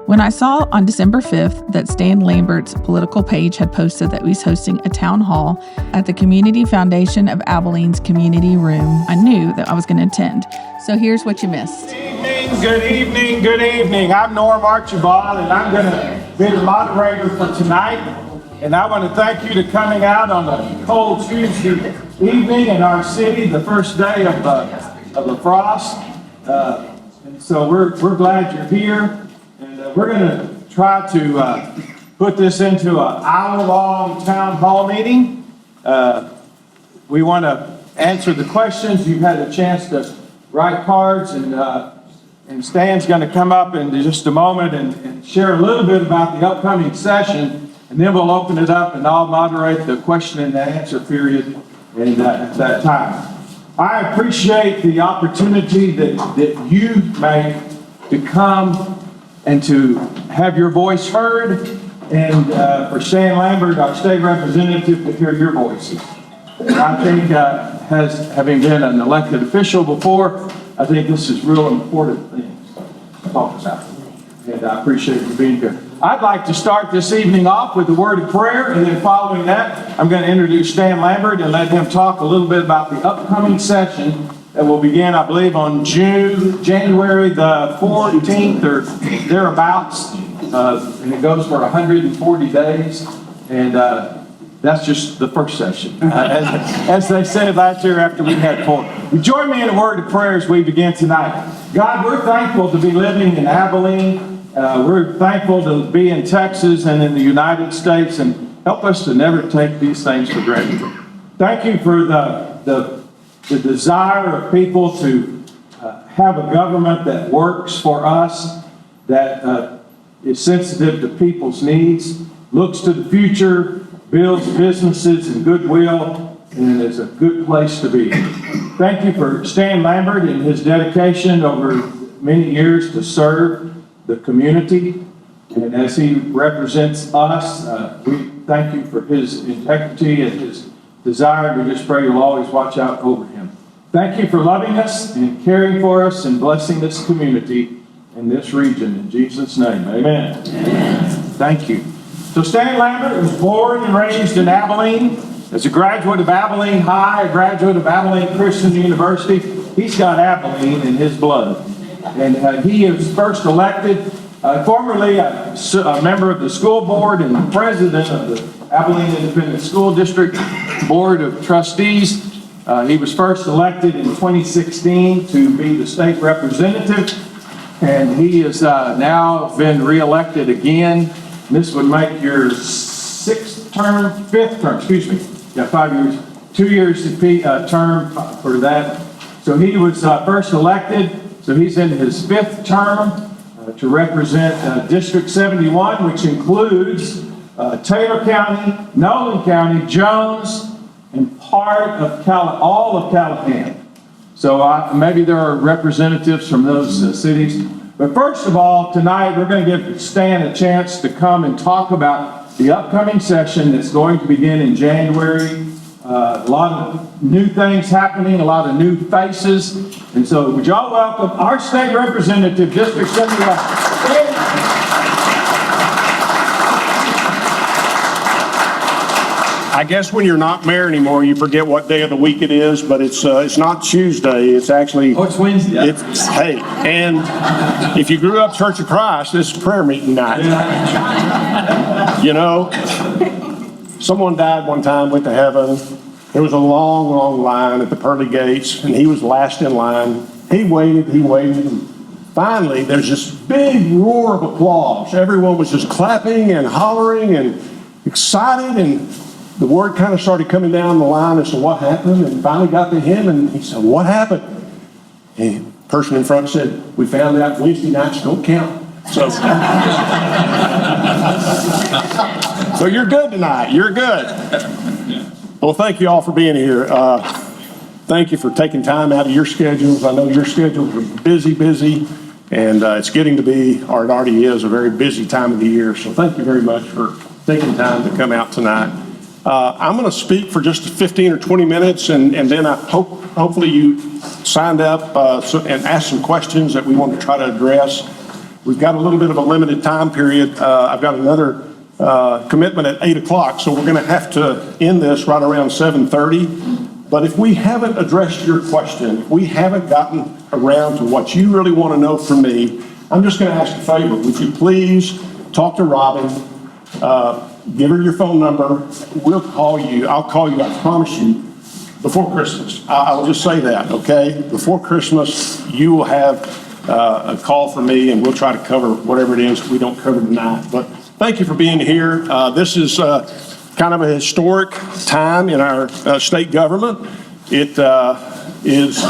When I saw on December 5th that Stan Lambert's political page had posted that he's hosting a town hall at the Community Foundation of Abilene's community room, I knew that I was going to attend. So here's what you missed. Good evening, good evening. I'm Norm Archibald, and I'm going to be the moderator for tonight. And I want to thank you for coming out on a cold Tuesday evening in our city, the first day of the frost. And so we're glad you're here. And we're going to try to put this into an hour-long town hall meeting. We want to answer the questions. You've had a chance to write cards, and Stan's going to come up in just a moment and share a little bit about the upcoming session, and then we'll open it up and I'll moderate the question and answer period at that time. I appreciate the opportunity that you make to come and to have your voice heard, and for Stan Lambert, our state representative, to hear your voices. And I think, having been an elected official before, I think this is real important things to talk about. And I appreciate you being here. I'd like to start this evening off with a word of prayer, and then following that, I'm going to introduce Stan Lambert and let him talk a little bit about the upcoming session that will begin, I believe, on January the 14th or thereabouts, and it goes for 140 days, and that's just the first session, as they said last year after we had 4. Join me in a word of prayer as we begin tonight. God, we're thankful to be living in Abilene. We're thankful to be in Texas and in the United States, and help us to never take these things for granted. Thank you for the desire of people to have a government that works for us, that is sensitive to people's needs, looks to the future, builds businesses and goodwill, and is a good place to be. Thank you for Stan Lambert and his dedication over many years to serve the community. And as he represents us, we thank you for his integrity and his desire. We just pray you'll always watch out over him. Thank you for loving us and caring for us and blessing this community in this region. In Jesus' name, amen. Amen. Thank you. So Stan Lambert was born and raised in Abilene. As a graduate of Abilene High, a graduate of Abilene Christian University, he's got Abilene in his blood. And he was first elected, formerly a member of the school board and president of the Abilene Independent School District Board of Trustees. He was first elected in 2016 to be the state representative, and he has now been re-elected again. This would make your fifth term, Yeah, 5 years, 2 years term for that. So he was first elected, so he's in his fifth term to represent District 71, which includes Taylor County, Nolan County, Jones, and part of all of Callahan. So maybe there are representatives from those cities. But first of all, tonight we're going to give Stan a chance to come and talk about the upcoming session that's going to begin in January. A lot of new things happening, a lot of new faces. And so would y'all welcome our state representative, District 71. I guess when you're not mayor anymore, you forget what day of the week it is, but it's not Tuesday. It's actually... Oh, it's Wednesday. Hey, and if you grew up Church of Christ, this is prayer meeting night. Yeah. You know, someone died one time, went to heaven. There was a long, long line at the pearly gates, and he was last in line. He waited, and finally, there's this big roar of applause. Everyone was just clapping and hollering and excited, and the word kind of started coming down the line as to what happened, and finally got to him, and he said, "What happened?" And the person in front said, "We found out Wednesday nights don't count." So, so you're good tonight. You're good. Well, thank you all for being here. Thank you for taking time out of your schedules. I know your schedules are busy, and it's getting to be, or it already is, a very busy time of the year. So thank you very much for taking time to come out tonight. I'm going to speak for just 15 or 20 minutes, and then I hopefully you signed up and asked some questions that we want to try to address. We've got a little bit of a limited time period. I've got another commitment at 8 o'clock, so we're going to have to end this right around 7:30. But if we haven't addressed your question, if we haven't gotten around to what you really want to know from me, I'm just going to ask a favor. Would you please talk to Robin, give her your phone number. We'll call you. I'll call you, I promise you, before Christmas. I'll just say that, okay? Before Christmas, you will have a call from me, and we'll try to cover whatever it is we don't cover tonight. But thank you for being here. This is kind of a historic time in our state government. It is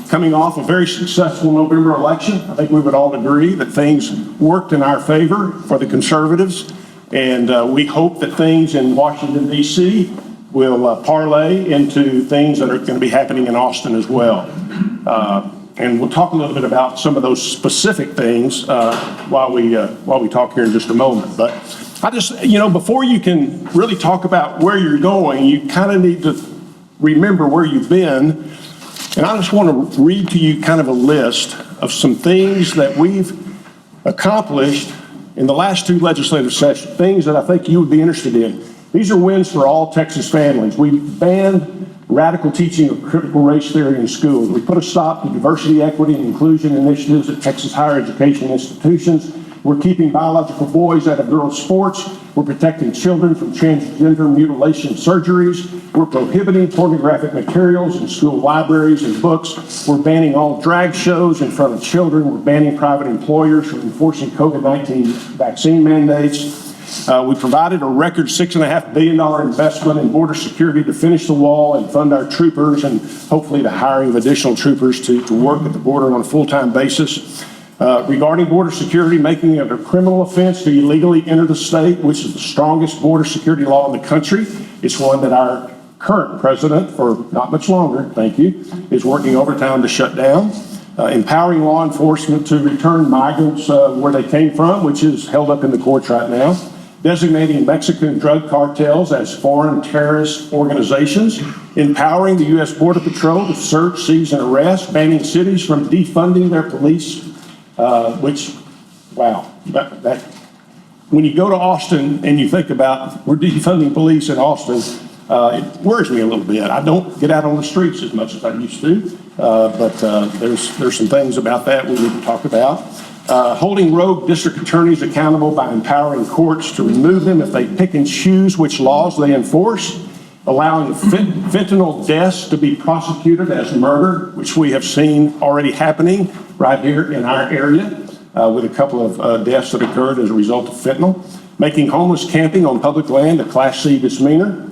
coming off a very successful November election. I think we would all agree that things worked in our favor for the conservatives, and we hope that things in Washington, D.C. will parlay into things that are going to be happening in Austin as well. And we'll talk a little bit about some of those specific things while we talk here in just a moment. But I just, before you can really talk about where you're going, you kind of need to remember where you've been. And I just want to read to you kind of a list of some things that we've accomplished in the last two legislative sessions, things that I think you would be interested in. These are wins for all Texas families. We banned radical teaching of critical race theory in schools. We put a stop to diversity, equity, and inclusion initiatives at Texas higher education institutions. We're keeping biological boys out of girls' sports. We're protecting children from transgender mutilation surgeries. We're prohibiting pornographic materials in school libraries and books. We're banning all drag shows in front of children. We're banning private employers from enforcing COVID-19 vaccine mandates. We provided a record $6.5 billion investment in border security to finish the wall and fund our troopers, and hopefully the hiring of additional troopers to work at the border on a full-time basis. Regarding border security, making it a criminal offense to illegally enter the state, which is the strongest border security law in the country. It's one that our current president, for not much longer, thank you, is working overtime to shut down. Empowering law enforcement to return migrants where they came from, which is held up in the courts right now. Designating Mexican drug cartels as foreign terrorist organizations. Empowering the U.S. Border Patrol to search, seize, and arrest. Banning cities from defunding their police. Which, wow, that when you go to Austin and you think about we're defunding police in Austin, it worries me a little bit. I don't get out on the streets as much as I used to, but there's some things about that we need to talk about. Holding rogue district attorneys accountable by empowering courts to remove them if they pick and choose which laws they enforce. Allowing fentanyl deaths to be prosecuted as murder, which we have seen already happening right here in our area with a couple of deaths that occurred as a result of fentanyl. Making homeless camping on public land a Class C misdemeanor.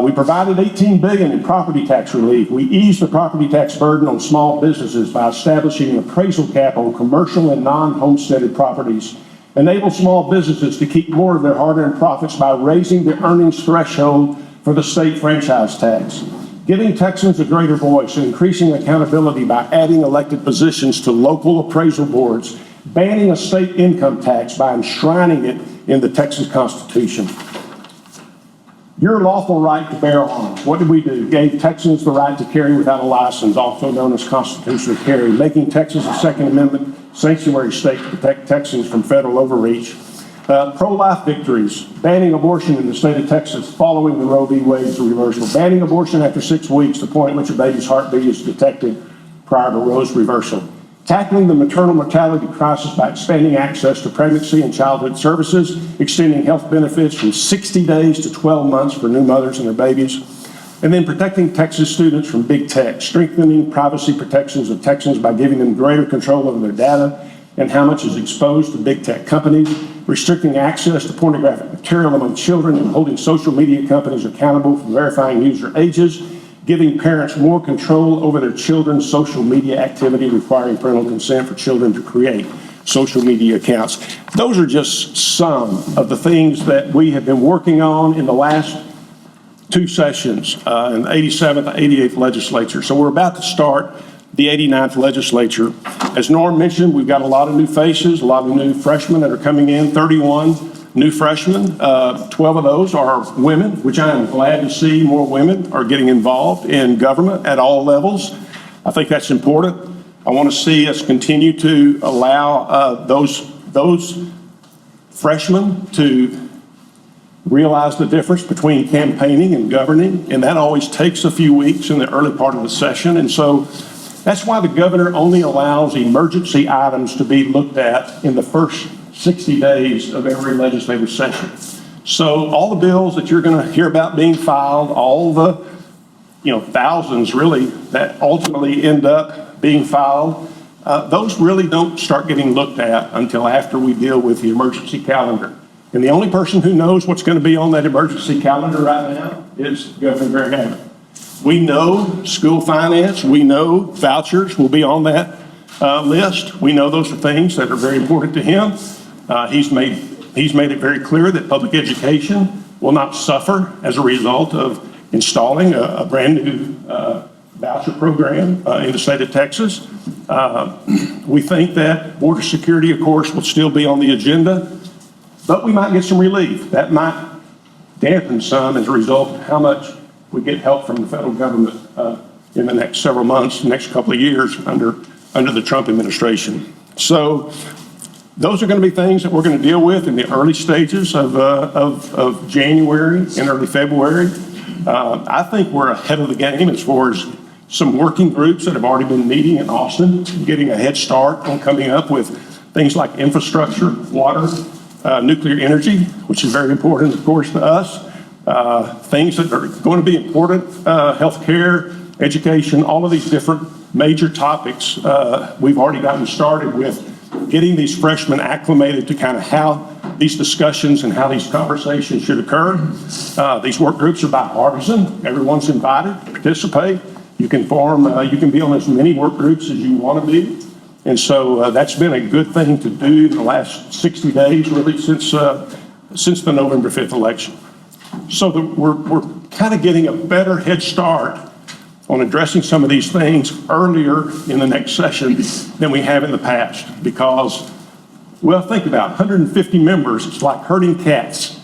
We provided $18 billion in property tax relief. We eased the property tax burden on small businesses by establishing an appraisal cap on commercial and non-homesteaded properties. Enable small businesses to keep more of their hard-earned profits by raising the earnings threshold for the state franchise tax. Giving Texans a greater voice and increasing accountability by adding elected positions to local appraisal boards. Banning a state income tax by enshrining it in the Texas Constitution. Your lawful right to bear arms. What did we do? Gave Texans the right to carry without a license, also known as constitutional carry, making Texas a Second Amendment sanctuary state to protect Texans from federal overreach. Pro-life victories, banning abortion in the state of Texas following the Roe v. Wade's reversal, banning abortion after 6 weeks, the point at which a baby's heartbeat is detected prior to Roe's reversal. Tackling the maternal mortality crisis by expanding access to pregnancy and childhood services, extending health benefits from 60 days to 12 months for new mothers and their babies, and then protecting Texas students from big tech, strengthening privacy protections of Texans by giving them greater control over their data and how much is exposed to big tech companies, restricting access to pornographic material among children and holding social media companies accountable for verifying user ages, giving parents more control over their children's social media activity, requiring parental consent for children to create social media accounts. Those are just some of the things that we have been working on in the last two sessions, in the 87th and 88th legislature. So we're about to start the 89th legislature. As Norm mentioned, we've got a lot of new faces, a lot of new freshmen that are coming in, 31 new freshmen. 12 of those are women, which I am glad to see more women are getting involved in government at all levels. I think that's important. I want to see us continue to allow those freshmen to realize the difference between campaigning and governing, and that always takes a few weeks in the early part of the session. And so that's why the governor only allows emergency items to be looked at in the first 60 days of every legislative session. So all the bills that you're going to hear about being filed, all the thousands really that ultimately end up being filed, those really don't start getting looked at until after we deal with the emergency calendar. And the only person who knows what's going to be on that emergency calendar right now is Governor Lambert. We know school finance, we know vouchers will be on that list. We know those are things that are very important to him. He's made it very clear that public education will not suffer as a result of installing a brand new voucher program in the state of Texas. We think that border security, of course, will still be on the agenda, but we might get some relief. That might dampen some as a result of how much we get help from the federal government in the next several months, the next couple of years under the Trump administration. So those are going to be things that we're going to deal with in the early stages of January and early February. I think we're ahead of the game as far as some working groups that have already been meeting in Austin, getting a head start on coming up with things like infrastructure, water, nuclear energy, which is very important, of course, to us. Things that are going to be important, healthcare, education, all of these different major topics. We've already gotten started with getting these freshmen acclimated to kind of how these discussions and how these conversations should occur. These work groups are bipartisan. Everyone's invited to participate. You can be on as many work groups as you want to be. And so that's been a good thing to do in the last 60 days, really, since the November 5th election. So we're kind of getting a better head start on addressing some of these things earlier in the next session than we have in the past. Because, well, think about it, 150 members, it's like herding cats.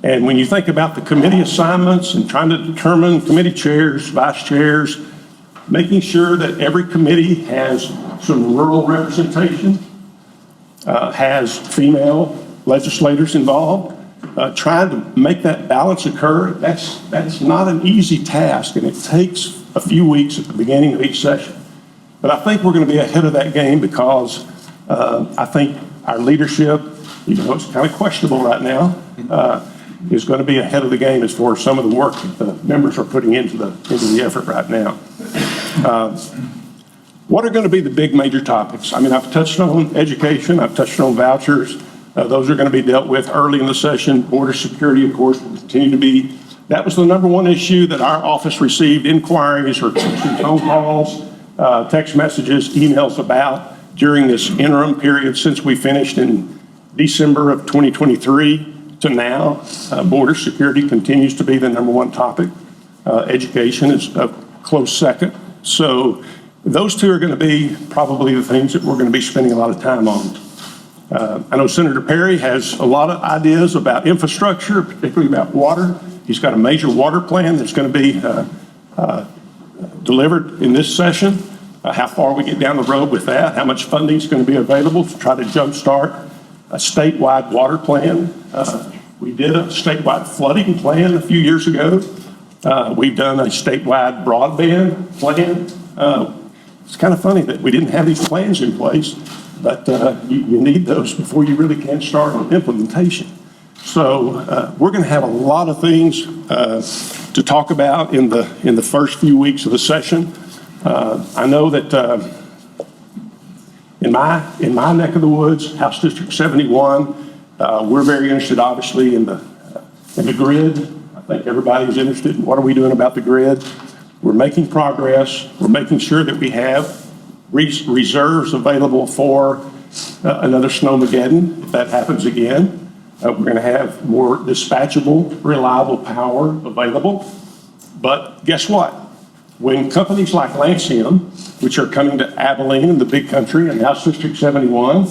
And when you think about the committee assignments and trying to determine committee chairs, vice chairs, making sure that every committee has some rural representation, has female legislators involved, trying to make that balance occur, that's not an easy task, and it takes a few weeks at the beginning of each session. But I think we're going to be ahead of that game because I think our leadership, even though it's kind of questionable right now, is going to be ahead of the game as far as some of the work that the members are putting into the effort right now. What are going to be the big major topics? I mean, I've touched on education, I've touched on vouchers. Those are going to be dealt with early in the session. Border security, of course, will continue to be. That was the number one issue that our office received inquiries or phone calls, text messages, emails about during this interim period since we finished in December of 2023 to now. Border security continues to be the number one topic. Education is a close second. So those two are going to be probably the things that we're going to be spending a lot of time on. I know Senator Perry has a lot of ideas about infrastructure, particularly about water. He's got a major water plan that's going to be delivered in this session. How far we get down the road with that, how much funding is going to be available to try to jumpstart a statewide water plan. We did a statewide flooding plan a few years ago. We've done a statewide broadband plan. It's kind of funny that we didn't have these plans in place, but you need those before you really can start on implementation. So we're going to have a lot of things to talk about in the first few weeks of the session. I know that in my neck of the woods, House District 71, we're very interested, obviously, in the grid. I think everybody's interested in what are we doing about the grid. We're making progress. We're making sure that we have reserves available for another snowmageddon if that happens again. We're going to have more dispatchable, reliable power available. But guess what? When companies like Lancium, which are coming to Abilene in the big country and House District 71,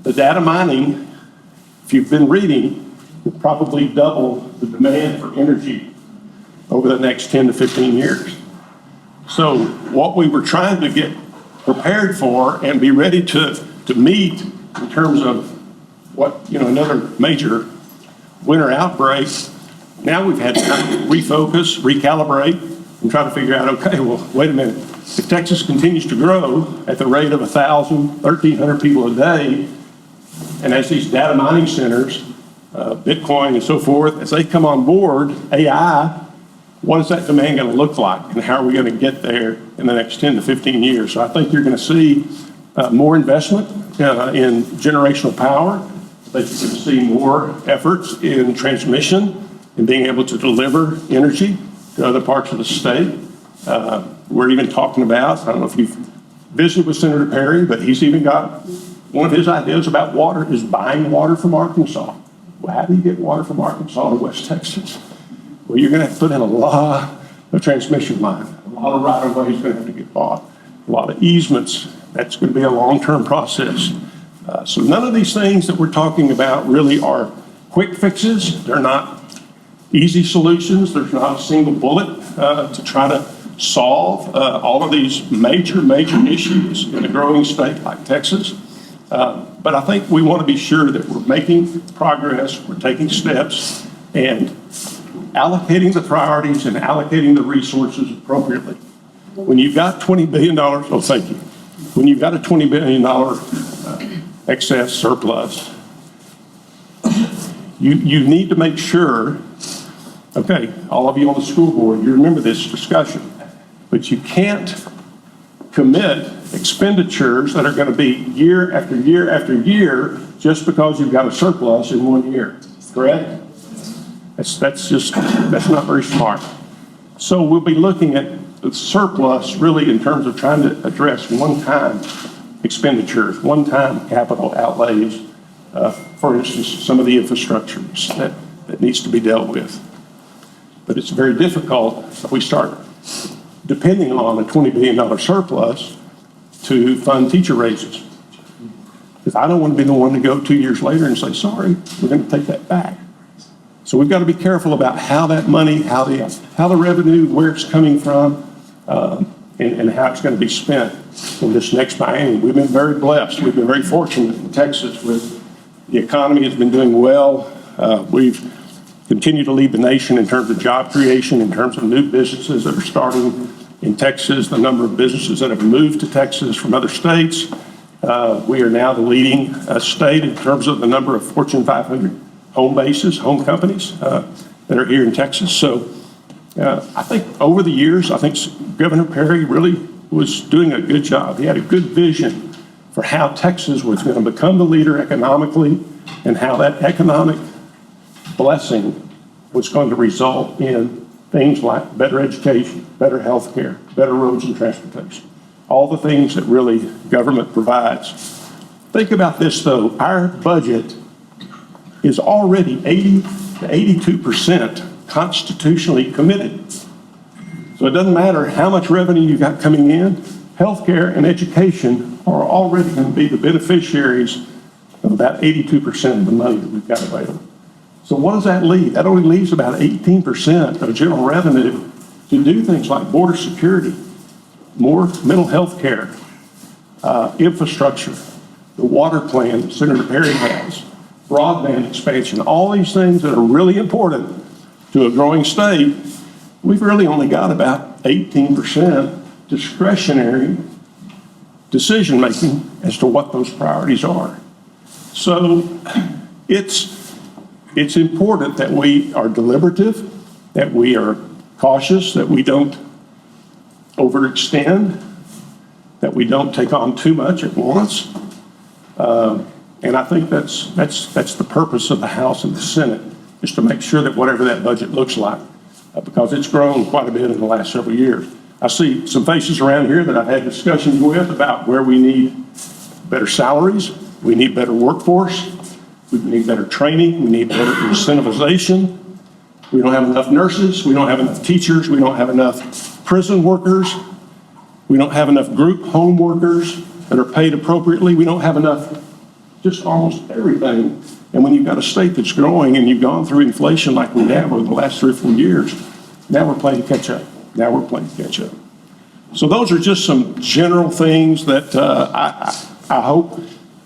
the data mining, if you've been reading, will probably double the demand for energy over the next 10 to 15 years. So what we were trying to get prepared for and be ready to meet in terms of what, another major winter outbreak. Now we've had time to refocus, recalibrate, and try to figure out, okay, well, wait a minute. If Texas continues to grow at the rate of 1,000, 1,300 people a day, and as these data mining centers, Bitcoin and so forth, as they come on board, AI, what is that demand going to look like? And how are we going to get there in the next 10 to 15 years? So I think you're going to see more investment in generational power. I think you're going to see more efforts in transmission and being able to deliver energy to other parts of the state. We're even talking about, I don't know if you've visited with Senator Perry, but he's even got one of his ideas about water is buying water from Arkansas. Well, how do you get water from Arkansas to West Texas? Well, you're going to have to put in a lot of transmission line, a lot of right-of-way is going to have to get bought, a lot of easements. That's going to be a long-term process. So none of these things that we're talking about really are quick fixes. They're not easy solutions. There's not a single bullet to try to solve all of these major issues in a growing state like Texas. But I think we want to be sure that we're making progress, we're taking steps, and allocating the priorities and allocating the resources appropriately. When you've got $20 billion, oh, thank you. When you've got a $20 billion excess surplus, you need to make sure, okay, all of you on the school board, you remember this discussion, but you can't commit expenditures that are going to be year after year after year just because you've got a surplus in 1 year, correct? That's not very smart. So we'll be looking at the surplus really in terms of trying to address one-time expenditures, one-time capital outlays, for instance, some of the infrastructures that needs to be dealt with. But it's very difficult if we start depending on a $20 billion surplus to fund teacher raises. Because I don't want to be the one to go 2 years later and say, sorry, we're going to take that back. So we've got to be careful about how that money, how the revenue, where it's coming from, and how it's going to be spent in this next biennium. We've been very blessed. We've been very fortunate in Texas with the economy has been doing well. We've continued to lead the nation in terms of job creation, in terms of new businesses that are starting in Texas, the number of businesses that have moved to Texas from other states. We are now the leading state in terms of the number of Fortune 500 home bases, home companies that are here in Texas. So I think over the years, I think Governor Perry really was doing a good job. He had a good vision for how Texas was going to become the leader economically and how that economic blessing was going to result in things like better education, better health care, better roads and transportation, all the things that really government provides. Think about this though, our budget is already 80 to 82% constitutionally committed. So it doesn't matter how much revenue you've got coming in, healthcare and education are already going to be the beneficiaries of about 82% of the money that we've got available. So what does that leave? That only leaves about 18% of general revenue to do things like border security, more mental health care, infrastructure, the water plan that Senator Perry has, broadband expansion, all these things that are really important to a growing state. We've really only got about 18% discretionary decision-making as to what those priorities are. So it's important that we are deliberative, that we are cautious, that we don't overextend, that we don't take on too much at once. And I think that's the purpose of the House and the Senate, is to make sure that whatever that budget looks like, because it's grown quite a bit in the last several years. I see some faces around here that I've had discussions with about where we need better salaries, we need better workforce, we need better training, we need better incentivization. We don't have enough nurses, we don't have enough teachers, we don't have enough prison workers, we don't have enough group home workers that are paid appropriately, we don't have enough just almost everything. And when you've got a state that's growing and you've gone through inflation like we have over the last 3 or 4 years, now we're playing catch up. So those are just some general things that I hope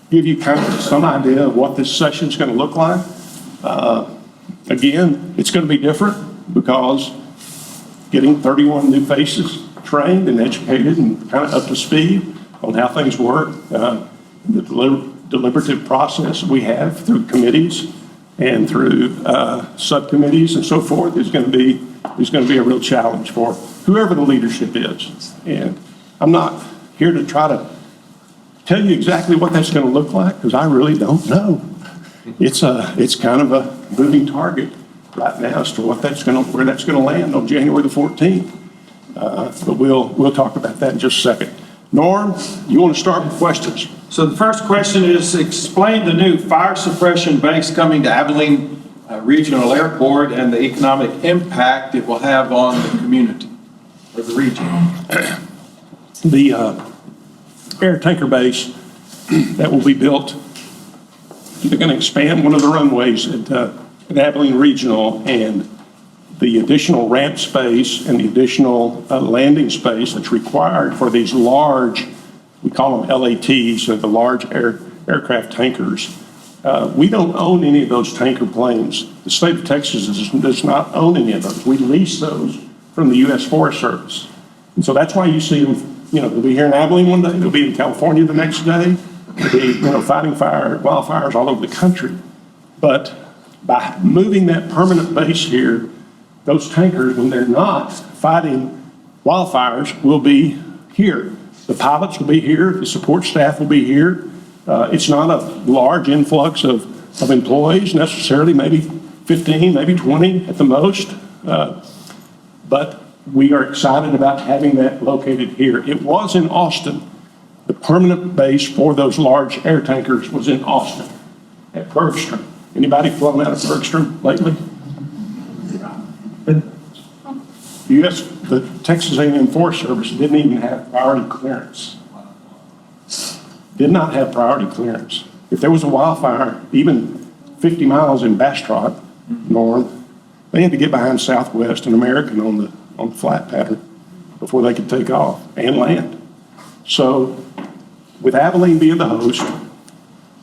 give you kind of some idea of what this session's going to look like. Again, it's going to be different because getting 31 new faces trained and educated and kind of up to speed on how things work, the deliberative process we have through committees and through subcommittees and so forth is going to be a real challenge for whoever the leadership is. And I'm not here to try to tell you exactly what that's going to look like because I really don't know. It's kind of a moving target right now as to where that's going to land on January the 14th. But we'll talk about that in just a second. Norm, you want to start with questions? So the first question is, explain the new fire suppression base coming to Abilene Regional Airport and the economic impact it will have on the community or the region. The air tanker base that will be built, they're going to expand one of the runways at Abilene Regional, and the additional ramp space and the additional landing space that's required for these large, we call them LATs, the large aircraft tankers. We don't own any of those tanker planes. The state of Texas does not own any of those. We lease those from the U.S. Forest Service. And so that's why you see them, they'll be here in Abilene one day, they'll be in California the next day, they'll be, fighting wildfires all over the country. But by moving that permanent base here, those tankers, when they're not fighting wildfires, will be here. The pilots will be here, the support staff will be here. It's not a large influx of employees necessarily, maybe 15, maybe 20 at the most. But we are excited about having that located here. It was in Austin. The permanent base for those large air tankers was in Austin at Bergstrom. Anybody flown out of Bergstrom lately? The Texas A&M Forest Service didn't even have priority clearance. Did not have priority clearance. If there was a wildfire, even 50 miles in Bastrop, Norm, they had to get behind Southwest and American on the flat pattern before they could take off and land. So with Abilene being the host,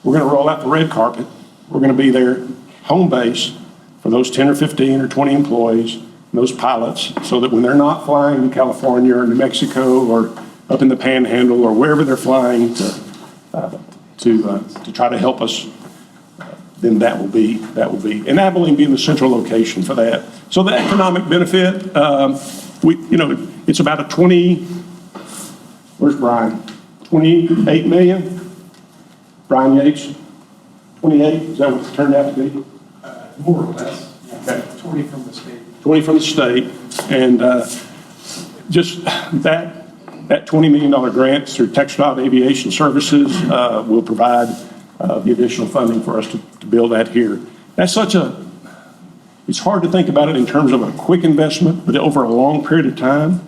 we're going to roll out the red carpet. We're going to be their home base for those 10 or 15 or 20 employees, and those pilots, so that when they're not flying in California or New Mexico or up in the Panhandle or wherever they're flying to try to help us, then that will be, and Abilene being the central location for that. So the economic benefit, it's about a where's Brian? 28 million? Brian Yates? 28, is that what it turned out to be? More or less. Okay. 20 from the state. 20 from the state, and just that $20 million grant through TxDOT Aviation Services will provide the additional funding for us to build that here. That's it's hard to think about it in terms of a quick investment, but over a long period of time,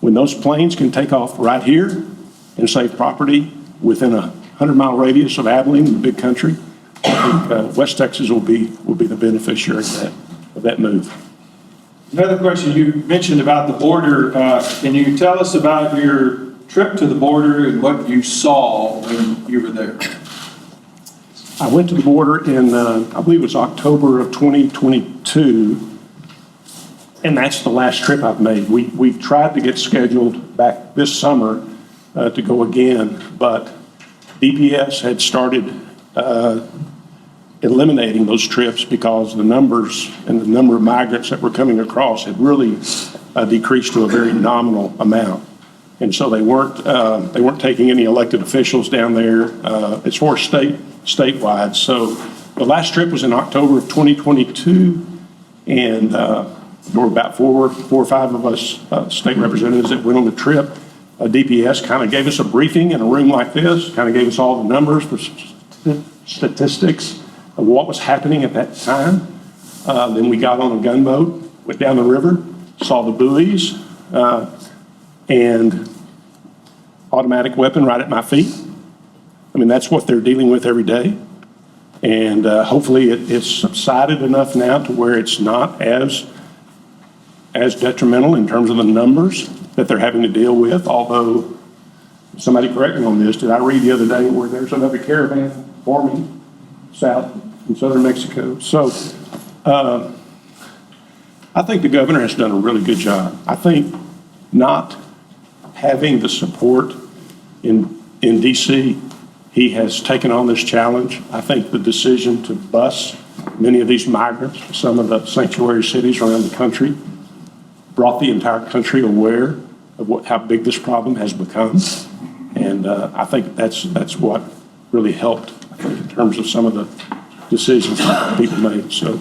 when those planes can take off right here and save property within a 100-mile radius of Abilene, the big country, I think West Texas will be the beneficiary of that move. Another question, you mentioned about the border. Can you tell us about your trip to the border and what you saw when you were there? I went to the border in, I believe it was October of 2022, and that's the last trip I've made. We've tried to get scheduled back this summer to go again, but DPS had started eliminating those trips because the numbers and the number of migrants that were coming across had really decreased to a very nominal amount. And so they weren't taking any elected officials down there as far as statewide. So the last trip was in October of 2022, and there were about four or five of us state representatives that went on the trip. DPS kind of gave us a briefing in a room like this, kind of gave us all the numbers, the statistics of what was happening at that time. Then we got on a gunboat, went down the river, saw the buoys, and automatic weapon right at my feet. I mean, that's what they're dealing with every day. And hopefully it's subsided enough now to where it's not as detrimental in terms of the numbers. that they're having to deal with, although somebody correct me on this. Did I read the other day where there's another caravan forming south in southern Mexico? So I think the governor has done a really good job. I think not having the support in D.C., he has taken on this challenge. I think the decision to bus many of these migrants to some of the sanctuary cities around the country brought the entire country aware of how big this problem has become. And I think that's what really helped, I think, in terms of some of the decisions that people made. So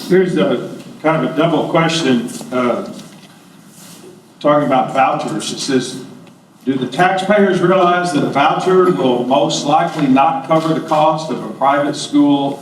Here's a kind of a double question, talking about vouchers. It says, do the taxpayers realize that a voucher will most likely not cover the cost of a private school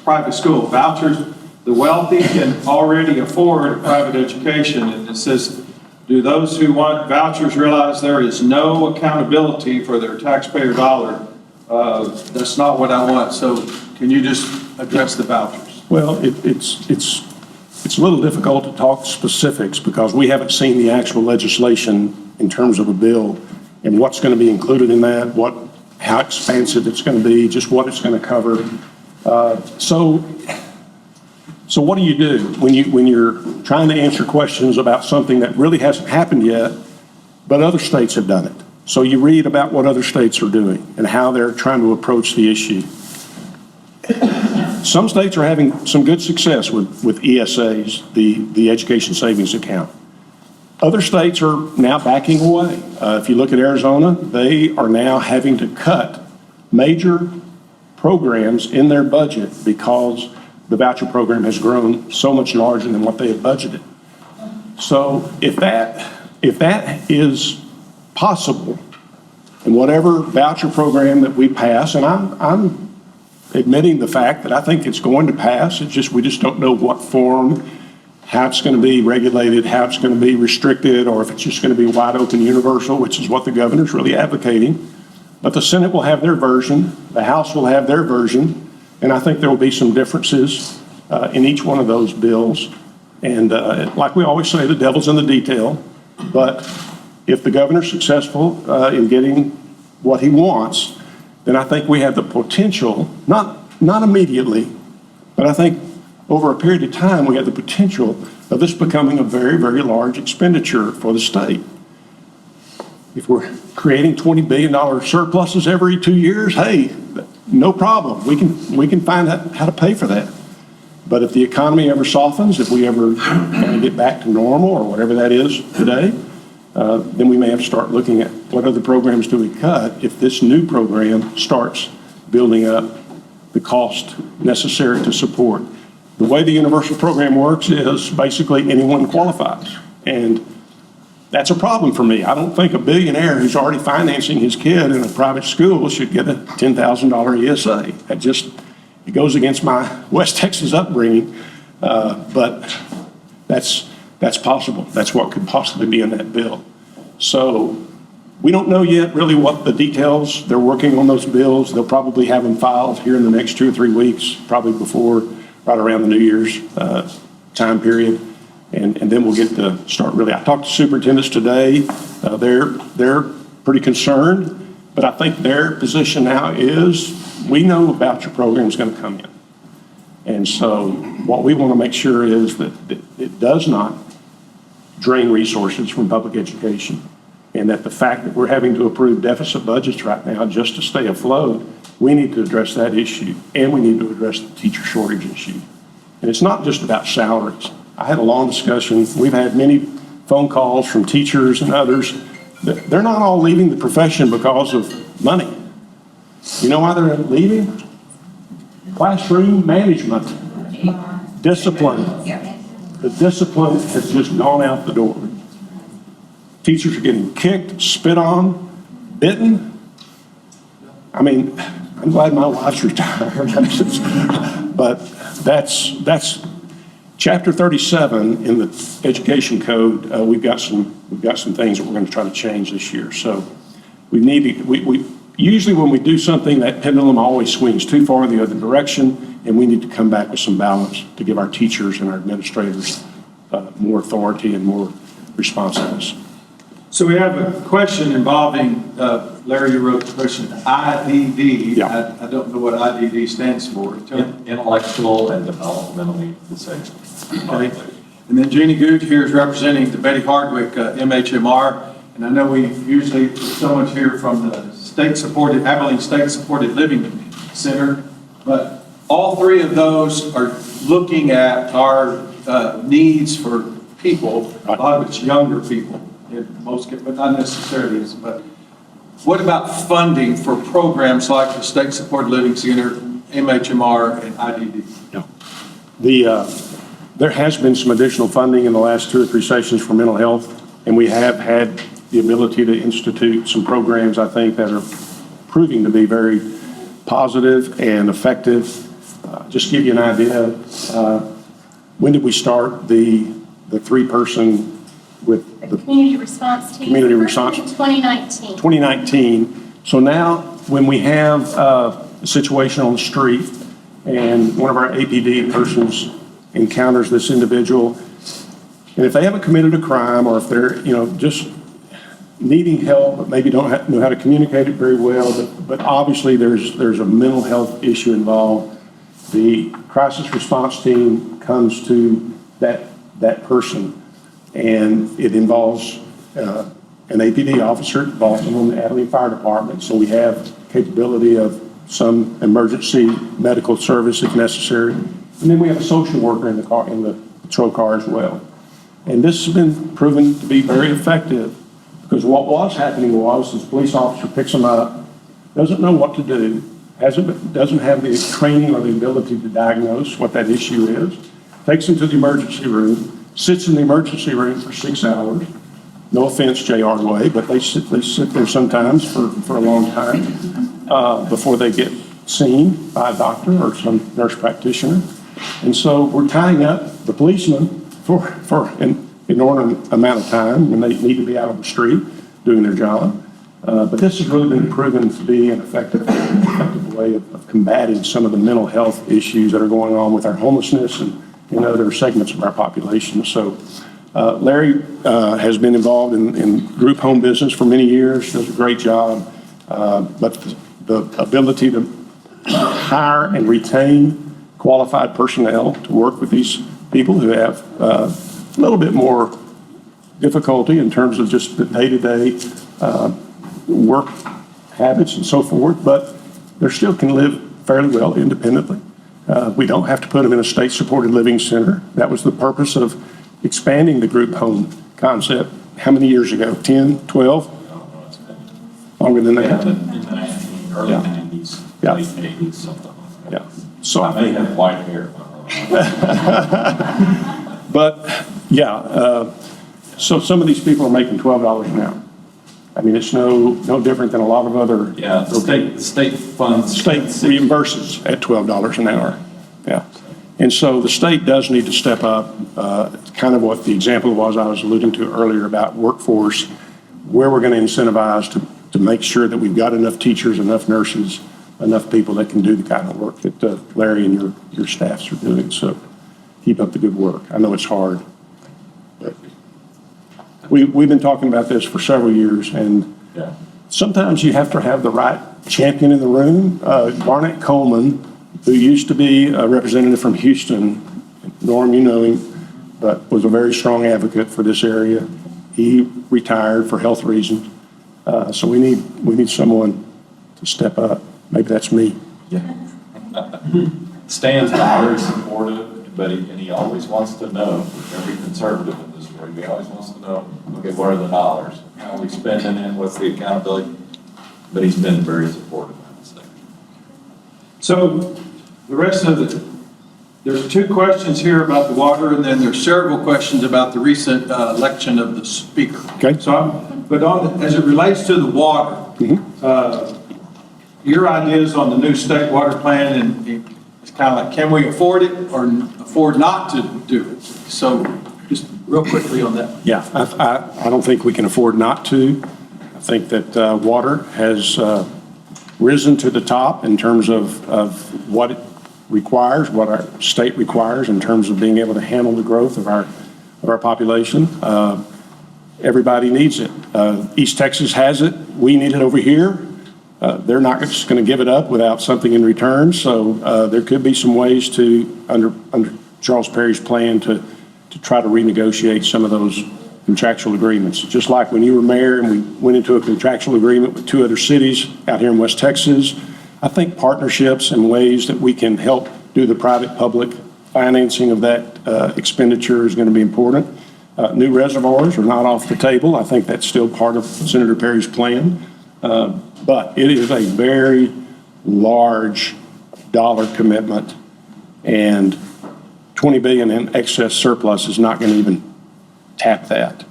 vouchers? The wealthy can already afford a private education. And it says, do those who want vouchers realize there is no accountability for their taxpayer dollar? That's not what I want. So can you just address the vouchers? Well, it's a little difficult to talk specifics because we haven't seen the actual legislation in terms of a bill and what's going to be included in that, how expansive it's going to be, just what it's going to cover. So what do you do when you're trying to answer questions about something that really hasn't happened yet, but other states have done it? So you read about what other states are doing and how they're trying to approach the issue. Some states are having some good success with ESAs, the Education Savings Account. Other states are now backing away. If you look at Arizona, they are now having to cut major programs in their budget because the voucher program has grown so much larger than what they have budgeted. So if that is possible, in whatever voucher program that we pass, and I'm admitting the fact that I think it's going to pass. We just don't know what form, how it's going to be regulated, how it's going to be restricted, or if it's just going to be wide open universal, which is what the governor's really advocating. But the Senate will have their version, the House will have their version, and I think there will be some differences in each one of those bills. And like we always say, the devil's in the detail. But if the governor's successful in getting what he wants, then I think we have the potential, not immediately, but I think over a period of time, we have the potential of this becoming a very, very large expenditure for the state. If we're creating $20 billion surpluses every 2 years, hey, no problem. We can find out how to pay for that. But if the economy ever softens, if we ever kind of get back to normal or whatever that is today, then we may have to start looking at what other programs do we cut if this new program starts building up the cost necessary to support. The way the universal program works is basically anyone qualifies. And that's a problem for me. I don't think a billionaire who's already financing his kid in a private school should get a $10,000 ESA. It goes against my West Texas upbringing, but that's possible. That's what could possibly be in that bill. So we don't know yet really what the details. They're working on those bills. They'll probably have them filed here in the next 2 or 3 weeks, probably right around the New Year's time period. And then we'll get to start really. I talked to superintendents today. They're pretty concerned, but I think their position now is we know a voucher program is going to come in. And so what we want to make sure is that it does not drain resources from public education, and that the fact that we're having to approve deficit budgets right now just to stay afloat, we need to address that issue, and we need to address the teacher shortage issue. And it's not just about salaries. I had a long discussion. We've had many phone calls from teachers and others. They're not all leaving the profession because of money. You know why they're leaving? Classroom management, discipline. The discipline has just gone out the door. Teachers are getting kicked, spit on, bitten. I mean, I'm glad my wife's retired. But that's chapter 37 in the education code. We've got some things that we're going to try to change this year. So we usually when we do something, that pendulum always swings too far the other direction, and we need to come back with some balance to give our teachers and our administrators more authority and more responsiveness. So we have a question involving, Larry, you wrote the question, IDD. Yeah. I don't know what IDD stands for. Intellectual and developmentally disabled. Okay. And then Jeannie Gooch here is representing the Betty Hardwick MHMR. And I know we usually, someone's here from the state-supported, Abilene State-Supported Living Center. But all three of those are looking at our needs for people, a lot of it's younger people, in most, but not necessarily, but what about funding for programs like the State-Supported Living Center, MHMR, and IDD? Yeah. There has been some additional funding in the last 2 or 3 sessions for mental health, and we have had the ability to institute some programs, I think, that are proving to be very positive and effective. Just to give you an idea, when did we start the 3-person with the community response team? Community response? 2019. 2019. So now, when we have a situation on the street and one of our APD persons encounters this individual, and if they haven't committed a crime, or if they're, just needing help, but maybe don't know how to communicate it very well, but obviously there's a mental health issue involved, the crisis response team comes to that person, and it involves an APD officer, it involves someone in the Abilene Fire Department, so we have capability of some emergency medical service if necessary, and then we have a social worker in the patrol car as well. And this has been proven to be very effective, because what was happening was this police officer picks them up, doesn't know what to do, doesn't have the training or the ability to diagnose what that issue is, takes them to the emergency room, sits in the emergency room for 6 hours. No offense, J. Hardway, but they sit there sometimes for a long time before they get seen by a doctor or some nurse practitioner. And so we're tying up the policemen for an inordinate amount of time when they need to be out on the street doing their job. But this has really been proven to be an effective way of combating some of the mental health issues that are going on with our homelessness and other segments of our population. So Larry has been involved in group home business for many years, does a great job. But the ability to hire and retain qualified personnel to work with these people who have a little bit more difficulty in terms of just the day-to-day work habits and so forth, but they still can live fairly well independently. We don't have to put them in a state-supported living center. That was the purpose of expanding the group home concept. How many years ago? 10, 12? Longer than that? In the early 90s, Yeah. late 80s, something like that. Yeah. So I may have white hair. But yeah, so some of these people are making $12 an hour. I mean, it's no different than a lot of other. Yeah, the state funds. State reimburses at $12 an hour. Yeah. And so the state does need to step up. Kind of what the example was I was alluding to earlier about workforce, where we're going to incentivize to make sure that we've got enough teachers, enough nurses, enough people that can do the kind of work that Larry and your staffs are doing. So keep up the good work. I know it's hard, but we've been talking about this for several years, and Yeah. sometimes you have to have the right champion in the room. Barnett Coleman, who used to be a representative from Houston, Norm, you know him, but was a very strong advocate for this area. He retired for health reasons. So we need someone to step up. Maybe that's me. Yeah. Stan's very supportive, but he always wants to know, every conservative in this room, he always wants to know, okay, where are the dollars? How are we spending it? What's the accountability? But he's been very supportive of this thing. So the rest of there's 2 questions here about the water, and then there's several questions about the recent election of the speaker. Okay. So, as it relates to the water, your ideas on the new state water plan, and it's kind of like, can we afford it or afford not to do it? So just real quickly on that. Yeah, I don't think we can afford not to. I think that water has risen to the top in terms of what it requires, what our state requires in terms of being able to handle the growth of of our population. Everybody needs it. East Texas has it. We need it over here. They're not just going to give it up without something in return. So there could be some ways to, under Charles Perry's plan, to try to renegotiate some of those contractual agreements. Just like when you were mayor and we went into a contractual agreement with 2 other cities out here in West Texas, I think partnerships and ways that we can help do the private-public financing of that expenditure is going to be important. New reservoirs are not off the table. I think that's still part of Senator Perry's plan. But it is a very large dollar commitment, and $20 billion in excess surplus is not going to even tap that.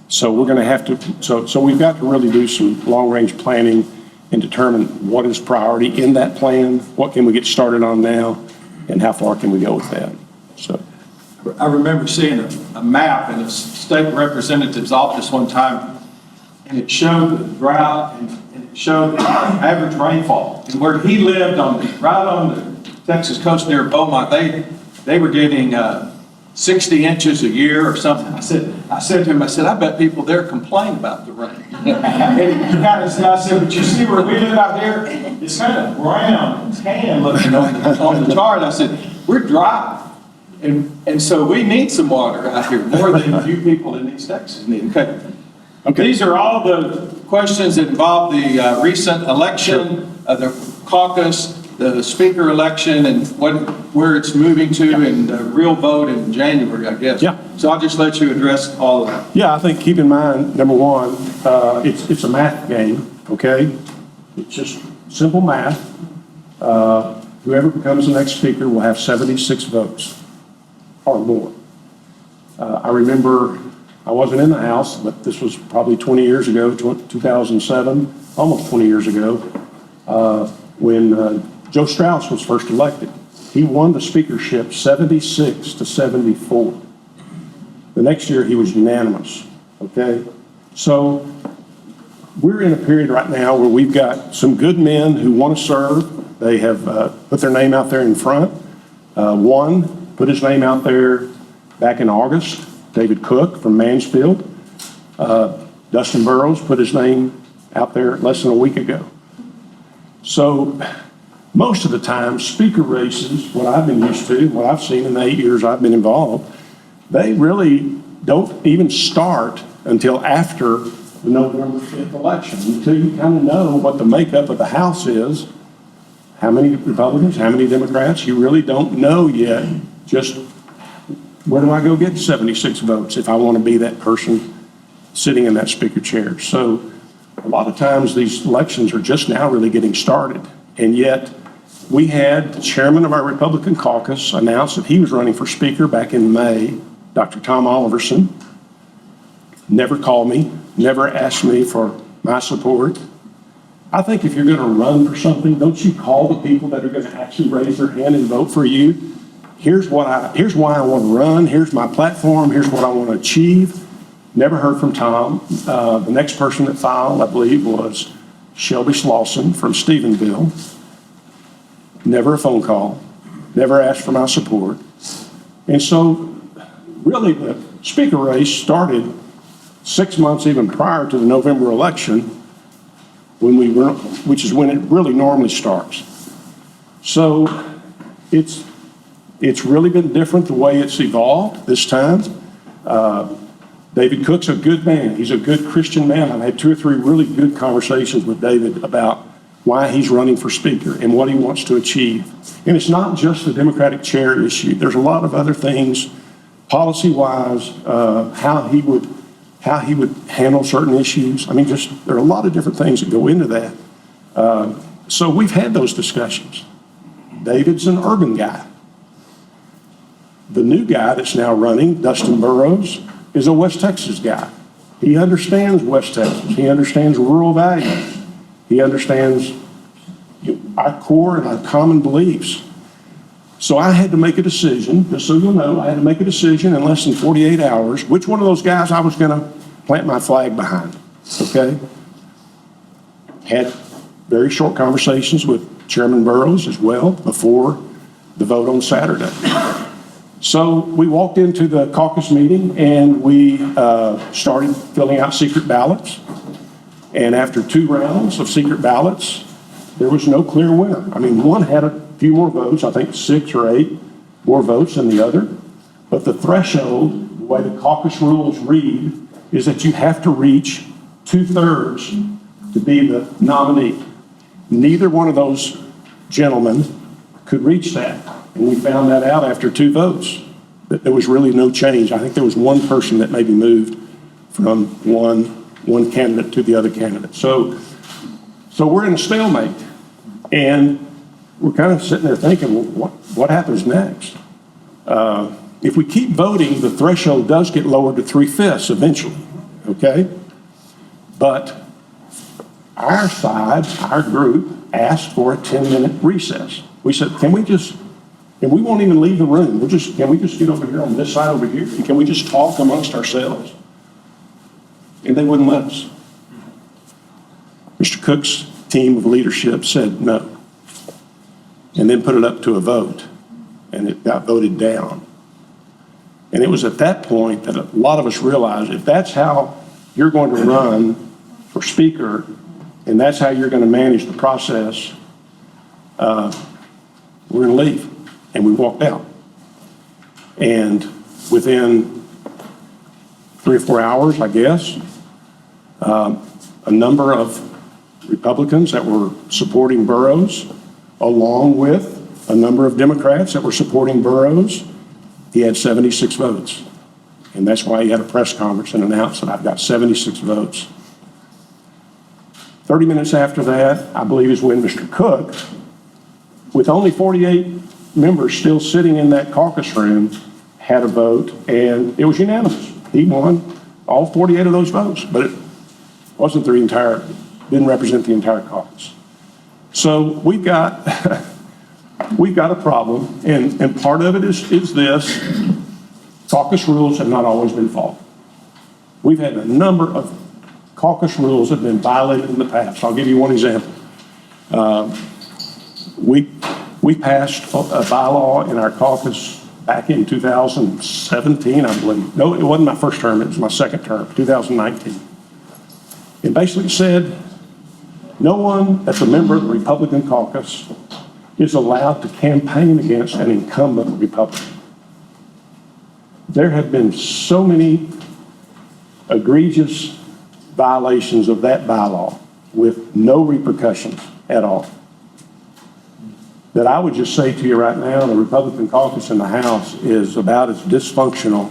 So we're going to have to, so we've got to really do some long-range planning and determine what is priority in that plan, what can we get started on now, and how far can we go with that. So I remember seeing a map in a state representative's office one time, and it showed the drought and it showed average rainfall. And where he lived right on the Texas coast near Beaumont, they were getting 60 inches a year or something. I said to him, I bet people there complain about the rain. And I said, but you see where we live out here? It's kind of brown and tan looking on the chart. I said, we're dry. And so we need some water out here, more than you people in East Texas need. Okay. These are all the questions that involve the recent election, the caucus, the speaker election, and where it's moving to, and the real vote in January, I guess. Yeah. So I'll just let you address all of that. yeah, I think keep in mind, number one, it's a math game, okay? It's just simple math. Whoever becomes the next speaker will have 76 votes or more. I remember, I wasn't in the House, but this was probably 20 years ago, 2007, almost 20 years ago, when Joe Strauss was first elected. He won the speakership 76 to 74. The next year he was unanimous, okay? So we're in a period right now where we've got some good men who want to serve. They have put their name out there in front. One put his name out there back in August, David Cook from Mansfield. Dustin Burrows put his name out there less than a week ago. So most of the time, speaker races, what I've been used to, what I've seen in the 8 years I've been involved, they really don't even start until after the November 5th election, until you kind of know what the makeup of the House is, how many Republicans, how many Democrats. You really don't know yet just where do I go get 76 votes if I want to be that person sitting in that speaker chair. So a lot of times these elections are just now really getting started, and yet we had the chairman of our Republican caucus announce that he was running for speaker back in May, Dr. Tom Oliverson. Never called me, never asked me for my support. I think if you're going to run for something, don't you call the people that are going to actually raise their hand and vote for you? Here's why I want to run. Here's my platform. Here's what I want to achieve. Never heard from Tom. The next person that filed, I believe, was Shelby Slauson from Stephenville. Never a phone call. Never asked for my support. And so really the speaker race started 6 months even prior to the November election, which is when it really normally starts. So it's really been different the way it's evolved this time. David Cook's a good man. He's a good Christian man. I've had 2 or 3 really good conversations with David about why he's running for speaker and what he wants to achieve. And it's not just the Democratic chair issue. There's a lot of other things, policy-wise, how he would handle certain issues. I mean, there are a lot of different things that go into that. So we've had those discussions. David's an urban guy. The new guy that's now running, Dustin Burrows, is a West Texas guy. He understands West Texas. He understands rural values. He understands our core and our common beliefs. So I had to make a decision, just so you'll know, I had to make a decision in less than 48 hours, which one of those guys I was going to plant my flag behind, okay? Had very short conversations with Chairman Burrows as well before the vote on Saturday. So we walked into the caucus meeting and we started filling out secret ballots. And after 2 rounds of secret ballots, there was no clear winner. I mean, one had a few more votes, I think 6 or 8 more votes than the other. But the threshold, the way the caucus rules read, is that you have to reach 2/3 to be the nominee. Neither one of those gentlemen could reach that. And we found that out after 2 votes, that there was really no change. I think there was one person that maybe moved from one candidate to the other candidate. So we're in a stalemate. And we're kind of sitting there thinking, well, what happens next? If we keep voting, the threshold does get lowered to 3/5 eventually, okay? But our side, our group, asked for a 10-minute recess. We said, and we won't even leave the room. Can we just get over here on this side over here? And can we just talk amongst ourselves? And they wouldn't let us. Mr. Cook's team of leadership said no. And then put it up to a vote. And it got voted down. And it was at that point that a lot of us realized if that's how you're going to run for speaker, and that's how you're going to manage the process, we're going to leave. And we walked out. And within 3 or 4 hours, I guess, a number of Republicans that were supporting Burrows, along with a number of Democrats that were supporting Burrows, he had 76 votes. And that's why he had a press conference and announced that I've got 76 votes. 30 minutes after that, I believe, is when Mr. Cook, with only 48 members still sitting in that caucus room, had a vote, and it was unanimous. He won all 48 of those votes, but it wasn't didn't represent the entire caucus. So we've got a problem, and part of it is this: caucus rules have not always been followed. We've had a number of caucus rules that have been violated in the past. I'll give you one example. We passed a bylaw in our caucus back in 2017, I believe. No, it wasn't my first term, it was my second term, 2019. It basically said no one that's a member of the Republican caucus is allowed to campaign against an incumbent Republican. There have been so many egregious violations of that bylaw with no repercussions at all, that I would just say to you right now, the Republican caucus in the House is about as dysfunctional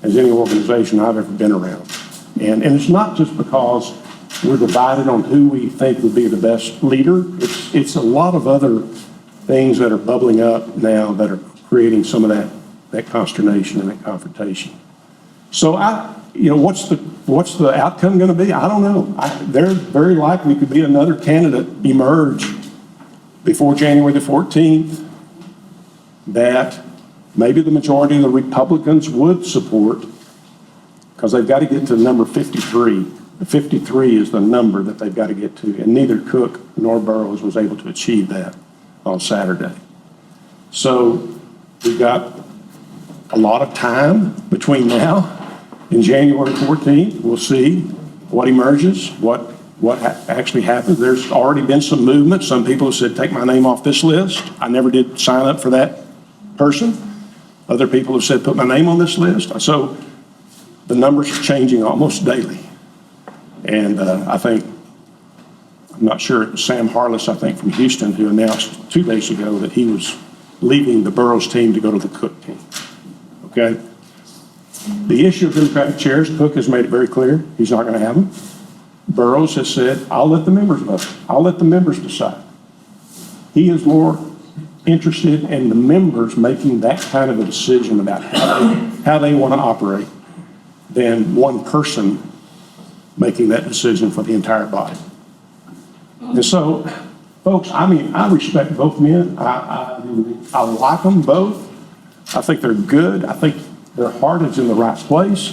as any organization I've ever been around. And it's not just because we're divided on who we think would be the best leader. It's a lot of other things that are bubbling up now that are creating some of that consternation and that confrontation. So what's the outcome going to be? I don't know. There very likely could be another candidate emerge before January the 14th that maybe the majority of the Republicans would support, because they've got to get to number 53. The 53 is the number that they've got to get to, and neither Cook nor Burrows was able to achieve that on Saturday. So we've got a lot of time between now and January 14th. We'll see what emerges, what actually happens. There's already been some movement. Some people have said, take my name off this list. I never did sign up for that person. Other people have said, put my name on this list. So the numbers are changing almost daily. And I think, I'm not sure, it was Sam Harless, I think, from Houston, who announced 2 days ago that he was leaving the Burrows team to go to the Cook team. Okay? The issue of Democratic chairs, Cook has made it very clear he's not going to have them. Burrows has said, I'll let the members vote. I'll let the members decide. He is more interested in the members making that kind of a decision about how they want to operate than one person making that decision for the entire body. And so, folks, I respect both men. I like them both. I think they're good. I think their heart is in the right place.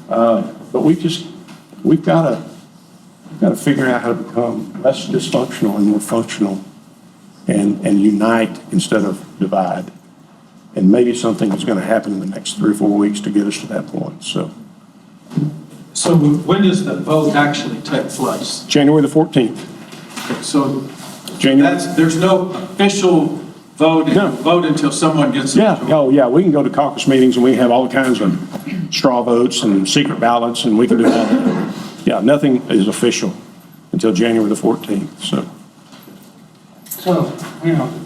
But we've got to figure out how to become less dysfunctional and more functional and unite instead of divide. and maybe something is going to happen in the next 3 or 4 weeks to get us to that point. So So when does the vote actually take place? January the 14th. So January. there's no official vote, No. vote until someone gets. Yeah, oh, yeah, we can go to caucus meetings and we have all kinds of straw votes and secret ballots, and we can do all that. Yeah, nothing is official until January the 14th, so. So,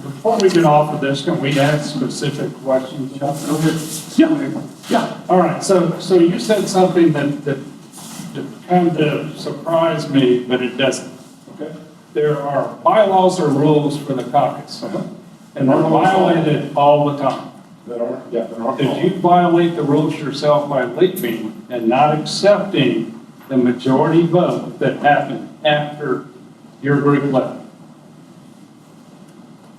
before we get off of this, can we ask specific questions? Yeah. All right, so you said something that kind of surprised me, but it doesn't. Okay. There are bylaws or rules for the caucus, and they're violated all the time. Did you violate the rules yourself by leaving and not accepting the majority vote that happened after your group left?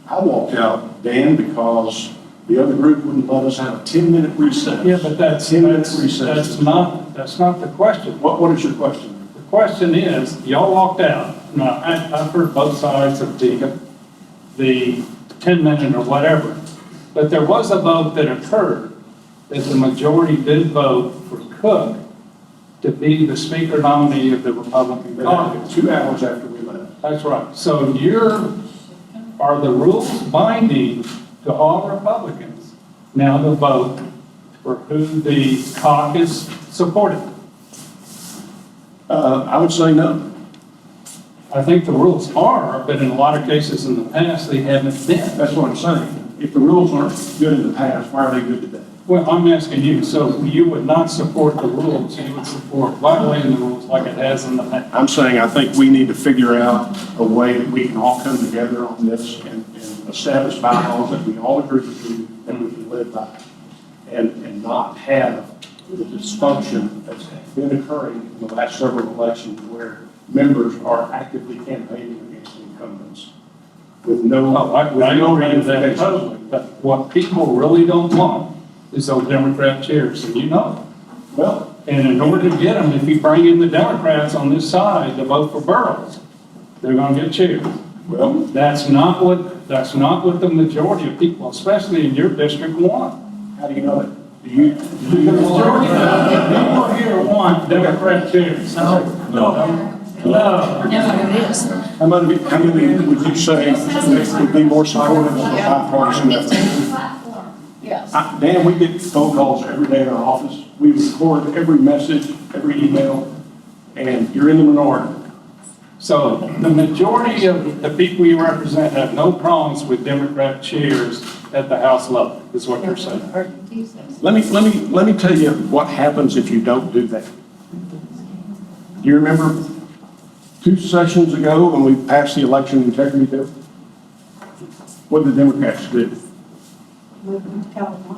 I walked out, Dan, because the other group wouldn't let us have a 10-minute recess. Yeah, but that's 10-minute recess. that's not the question. What is your question? The question is, y'all walked out. Now, I've heard both sides of the 10-minute or whatever, but there was a vote that occurred that the majority did vote for Cook to be the speaker nominee of the Republican caucus. 2 hours after we left. That's right. So are the rules binding to all Republicans now to vote for who the caucus supported? I would say no. I think the rules are, but in a lot of cases in the past, they haven't been. That's what I'm saying. If the rules aren't good in the past, why are they good today? Well, I'm asking you, so you would not support the rules, you would support violating the rules like it has in the past? I'm saying I think we need to figure out a way that we can all come together on this and establish bylaws that we all agree to and we can live by. And not have the dysfunction that's been occurring in the last several elections where members are actively campaigning against the incumbents with no, I with no agree with that ramifications. totally, but what people really don't want is those Democrat chairs, and you know it. Well, And in order to get them, if you bring in the Democrats on this side to vote for Burroughs, they're gonna get chairs. well, That's not what the majority of people, especially in your district, want. how do you know it? Do you? The majority of the people here want Democrat chairs. No. How many would you say would be more supportive of a bipartisan effort? Yes. Dan, we get phone calls every day in our office. We record every message, every email, and you're in the minority. So the majority of the people you represent have no problems with Democrat chairs at the House level, is what you're saying. Let me tell you what happens if you don't do that. Do you remember 2 sessions ago when we passed the election integrity bill? What did the Democrats do?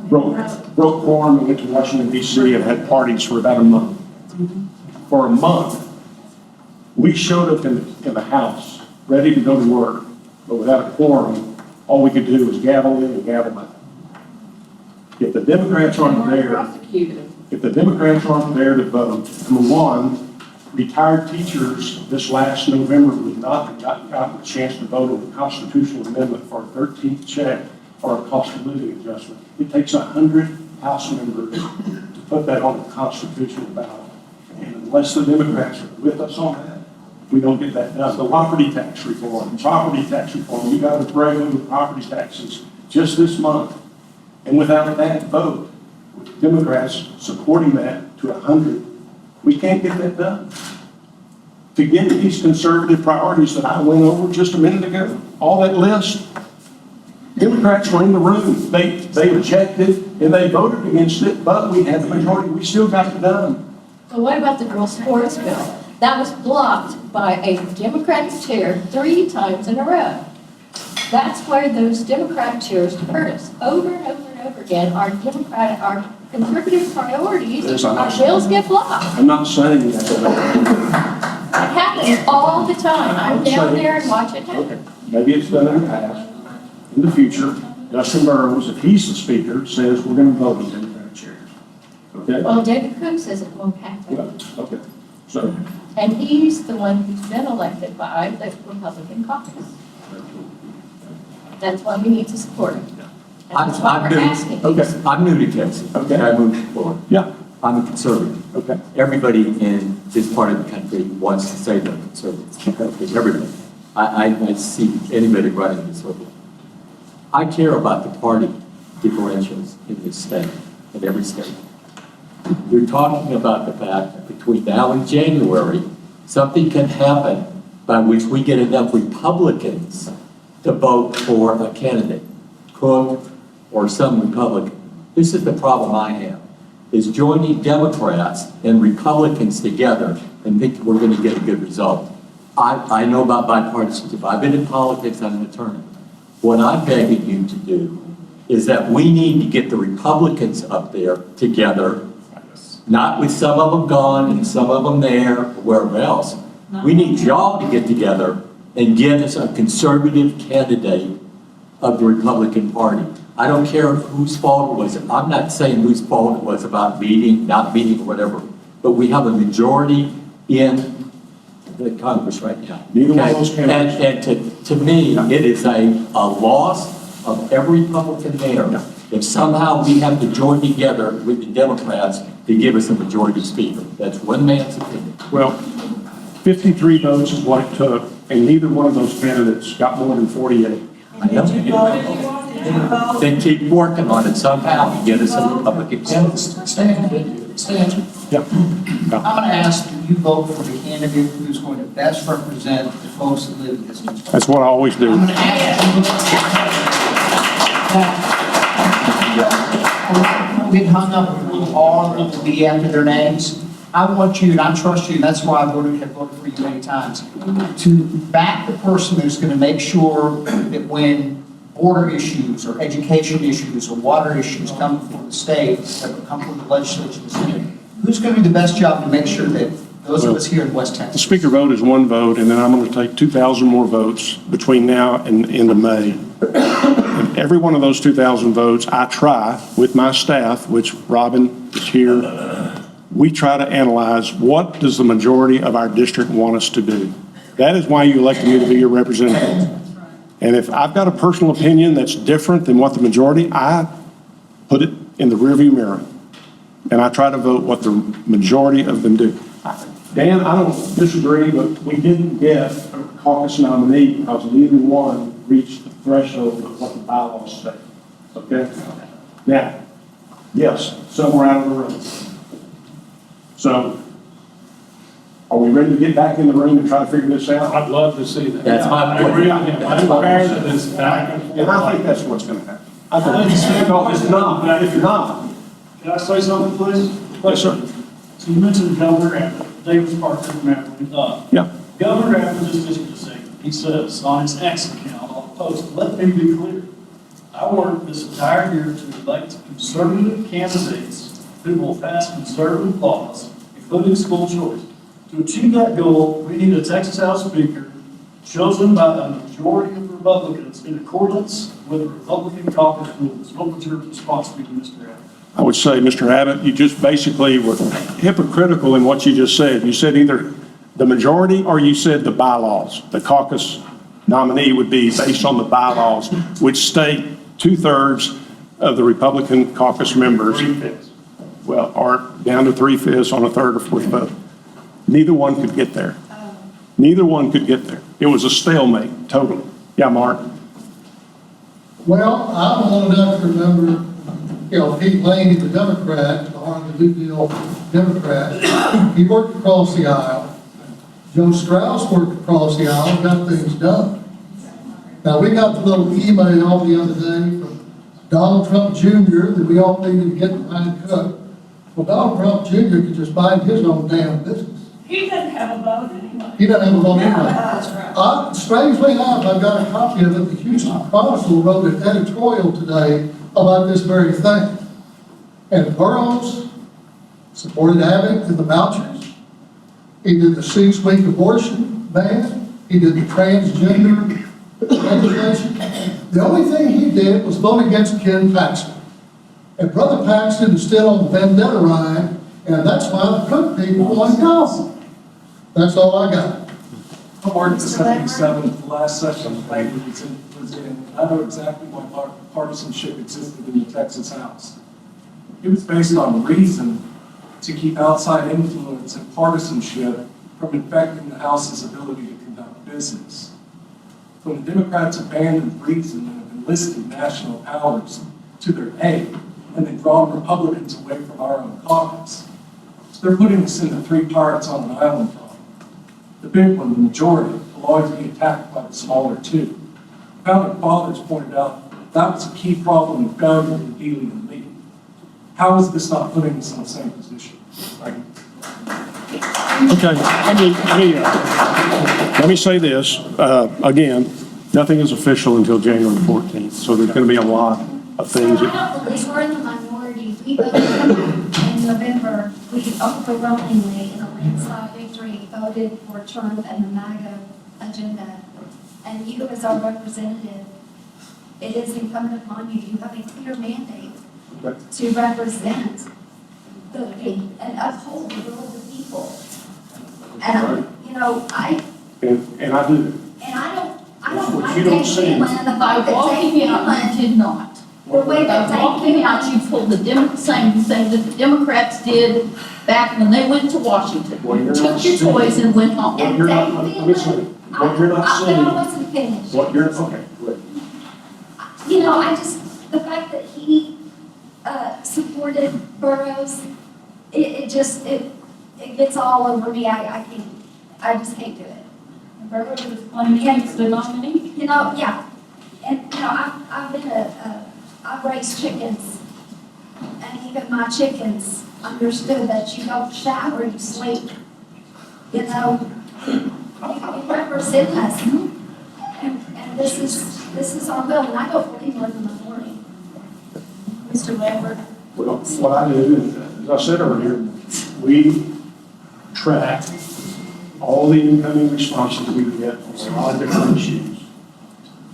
Broke quorum and went to Washington DC and had parties for about a month. For a month, we showed up in the House, ready to go to work, but without a quorum, all we could do was gavel in and gavel out. If the Democrats aren't there to vote, number one, retired teachers this last November would not have gotten a chance to vote on the constitutional amendment for a 13th check or a cost of living adjustment. It takes 100 House members to put that on the constitutional ballot. And unless the Democrats are with us on that, we don't get that done. So property tax reform, you got to bring over property taxes just this month. And without that vote, with Democrats supporting that to 100, we can't get that done. To get these conservative priorities that I went over just a minute ago, all that list, Democrats were in the room. They objected and they voted against it, but we had the majority. We still got it done. But what about the girls' sports bill? That was blocked by a Democratic chair 3 times in a row. That's where those Democrat chairs hurt us over and over and over again. Our conservative priorities, Yes, I know. our bills get blocked. I'm not saying that. It happens all the time. I'm down there and watch it happen. Maybe it's done in the past. In the future, Dustin Burroughs, if he's the speaker, says we're going to vote on Democrat chairs. Okay? Well, David Cook says it won't happen. Well, okay. So, And he's the one who's been elected by the Republican caucus. That's why we need to support him. That's why we're asking. Okay. I'm new to Texas. Okay. I moved to Florida. Yeah, I'm a conservative. okay. Everybody in this part of the country wants to say they're conservatives. Everybody. I see anybody running conservative. I care about the party differentials in this state, in every state. You're talking about the fact that between now and January, something can happen by which we get enough Republicans to vote for a candidate, Cook or some Republican. This is the problem I have, is joining Democrats and Republicans together and think we're going to get a good result. I know about bipartisanship. I've been in politics, I'm an attorney. What I'm begging you to do is that we need to get the Republicans up there together, not with some of them gone and some of them there, or wherever else. We need y'all to get together and get us a conservative candidate of the Republican Party. I don't care whose fault it was. I'm not saying whose fault it was about meeting, not meeting, or whatever, but we have a majority in the Congress right now. Neither one of Okay? those candidates. And to me, it is a loss of every Republican there if somehow we have to join together with the Democrats to give us a majority speaker. That's one man's opinion. Well, 53 votes is what it took, and neither one of those candidates got more than 48. I know. Then keep working on it somehow and get us a Republican candidate. Stan, Yeah. I'm going to ask that you vote for the candidate who's going to best represent the folks that live in this district. That's what I always do. I'm going to ask you, get hung up on who all will be after their names. I want you, and I trust you, and that's why I have voted for you many times, to back the person who's going to make sure that when border issues or education issues or water issues come before the state, that will come from the legislature, the Senate, who's going to do the best job to make sure that those of us here in West The Texas. speaker vote is one vote, and then I'm going to take 2,000 more votes between now and the end of May. And every one of those 2,000 votes, I try with my staff, which Robin is here, we try to analyze what does the majority of our district want us to do. That is why you elected me to be your representative. And if I've got a personal opinion that's different than what the majority, I put it in the rearview mirror. And I try to vote what the majority of them do. Dan, I don't disagree, but we didn't get a caucus nominee because neither one reached the threshold of what the bylaws say. Okay? Now, yes, some were out of the room. So, are we ready to get back in the room and try to figure this out? I'd love to see that. That's my I agree with point. him. I'm prepared to this back and forth. And I think that's what's going to happen. I think it's not, if you're not. Can I say something, please? Yes, sir. So you mentioned Governor Abbott, Davis Parker from Abilene. Yeah. Governor Abbott just issued a statement. He says on his X account on the post, let me be clear. I worked this entire year to elect conservative candidates who will pass conservative laws, including school choice. To achieve that goal, we need a Texas House Speaker chosen by a majority of Republicans in accordance with the Republican caucus rules. What would your response be to Mr. Abbott? I would say, Mr. Abbott, you just basically were hypocritical in what you just said. You said either the majority or you said the bylaws. The caucus nominee would be based on the bylaws, which state 2/3 of the Republican caucus members, well, are down to 3/5 on a third or fourth vote. Neither one could get there. Neither one could get there. It was a stalemate, totally. Yeah, Mark? Well, I'm old enough to remember, Pete Laney, the Democrat, the Harley Newville Democrat, he worked across the aisle. Joe Strauss worked across the aisle and got things done. Now, we got the little email the other day from Donald Trump Jr. that we all needed to get behind Cook. Well, Donald Trump Jr. could just mind his own damn business. He doesn't have a vote anyway. He doesn't have a vote anyway. Strangely enough, I've got a copy of it. The Houston Chronicle wrote an editorial today about this very thing. And Burroughs supported Abbott in the vouchers. He did the 6-week abortion ban. He did the transgender legislation. The only thing he did was vote against Ken Paxton. And Brother Paxton is still on the vendetta ride, and that's why the Cook people want to go. That's all I got. I worked at 77 at the last session, Lambert was in. I know exactly why partisanship existed in the Texas House. It was based on reason to keep outside influence and partisanship from infecting the House's ability to conduct business. When the Democrats abandoned reason and have enlisted national powers to their aid, and they've drawn Republicans away from our own caucus, they're putting us into three pirates on an island problem. The big one, the majority, will always be attacked by the smaller two. Founding fathers pointed out that was a key problem in failure in Abilene and Lee. How is this not putting us in the same position? Thank you. Okay, let me say this, again, nothing is official until January 14th, so there's going to be a lot of things. I don't believe we're in the minority. We voted in November, we overwhelmingly, in a landslide victory, voted for Trump and the MAGA agenda. And you, as our representative, it is incumbent upon you, you have a clear mandate to represent the people and uphold the will of the people. And, you know, And I do. And I don't What like you don't Dave see- Phelan, the By fact that walking Dave out, Phelan, you did not. the way that By Dave walking out, Phelan, you pulled the same thing that the Democrats did back when they went to Washington. Well, you're Took not your seeing- toys and went home. and you're Dave not- Phelan, listen, what you're not then seeing- I wasn't finished. What you're, okay, good. You know, the fact that he supported Burroughs, it gets all over me. I just can't do it. Burroughs was claiming he was the nominee. You know, yeah. And, you know, I've raised chickens, and even my chickens understood that you don't shower, you sleep. You know, you represent us. And this is our will, and I don't believe we're in the minority. Mr. Lambert? Well, what I do, as I said earlier, we track all the incoming responses we get on a lot of different issues.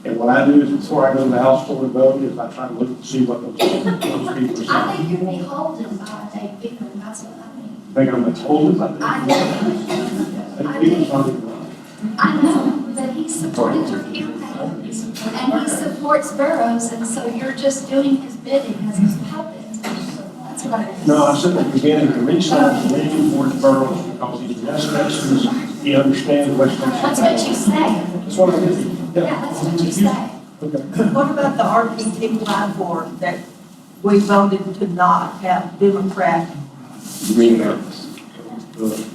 And what I do is before I go to the House floor and vote is I try to look and see what those people are saying. I think you're beholden by Dave Phelan, that's what I mean. I think I'm told about I that. know. I know that he supported your campaign, and he supports Burroughs, and so you're just doing his bidding as his puppet. That's what it is. No, I said at the beginning, the reason I'm leaning towards Burroughs because he's West Texas, he understands West Texas. That's what you say. That's what I did. Yeah, that's what you say. Okay. What about the RPT platform that we voted to not have Democrat? You mean that?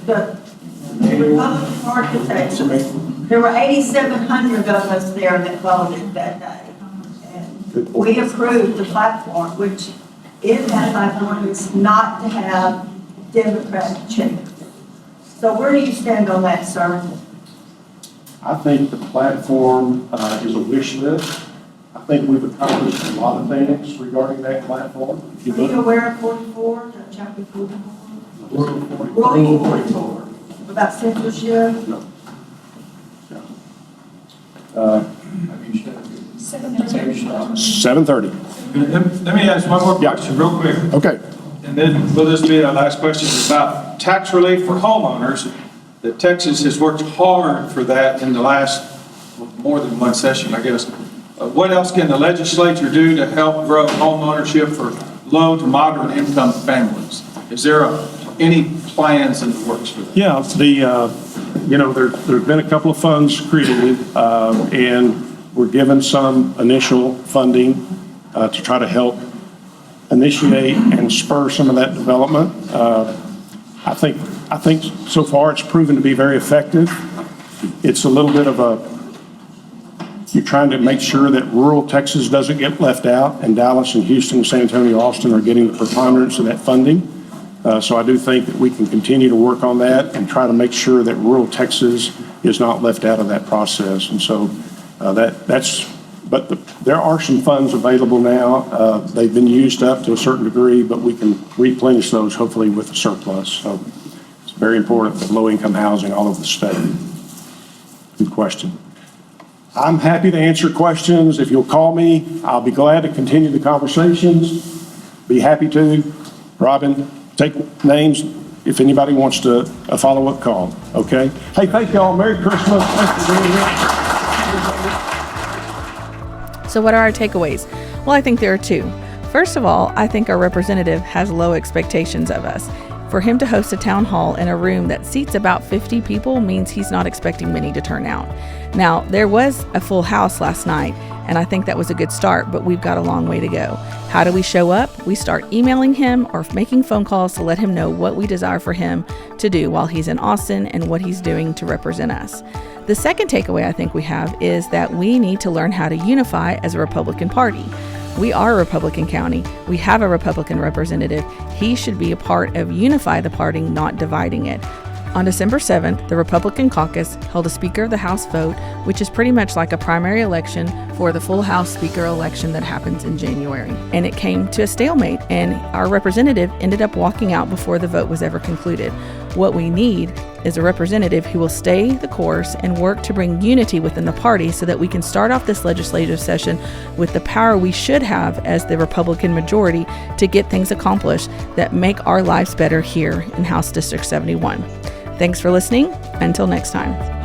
The Republican Party, there were 8,700 of us there that voted that day. And we approved the platform, which in that platform is not to have Democrat chairs. So where do you stand on that, sir? I think the platform is a wish list. I think we've accomplished a lot of things regarding that platform. If you Are you look- aware of 44, chapter 44? Rule 44. About censorship? No. So, 7:30. Let me ask one more question real quick, Okay. and then will this be our last question? It's about tax relief for homeowners. That Texas has worked hard for that in the last, more than one session, I guess. What else can the legislature do to help grow home ownership for low to moderate income families? Is there any plans in the works for that? Yeah, there's been a couple of funds created, and we're given some initial funding to try to help initiate and spur some of that development. I think so far it's proven to be very effective. It's a little bit of you're trying to make sure that rural Texas doesn't get left out, and Dallas and Houston, San Antonio, Austin are getting the preponderance of that funding. So I do think that we can continue to work on that and try to make sure that rural Texas is not left out of that process. And so there are some funds available now. They've been used up to a certain degree, but we can replenish those hopefully with a surplus. So it's very important for low-income housing all over the state. Good question. I'm happy to answer questions. If you'll call me, I'll be glad to continue the conversations. Be happy to. Robin, take names if anybody wants to, a follow-up call, okay? Hey, thank y'all. Merry Christmas. Thanks for being here. So what are our takeaways? Well, I think there are two. First of all, I think our representative has low expectations of us. For him to host a town hall in a room that seats about 50 people means he's not expecting many to turn out. Now, there was a full house last night, and I think that was a good start, but we've got a long way to go. How do we show up? We start emailing him or making phone calls to let him know what we desire for him to do while he's in Austin and what he's doing to represent us. The second takeaway I think we have is that we need to learn how to unify as a Republican Party. We are a Republican county. We have a Republican representative. He should be a part of unify the party, not dividing it. On December 7th, the Republican caucus held a Speaker of the House vote, which is pretty much like a primary election for the full House Speaker election that happens in January. And it came to a stalemate, and our representative ended up walking out before the vote was ever concluded. What we need is a representative who will stay the course and work to bring unity within the party so that we can start off this legislative session with the power we should have as the Republican majority to get things accomplished that make our lives better here in House District 71. Thanks for listening. Until next time.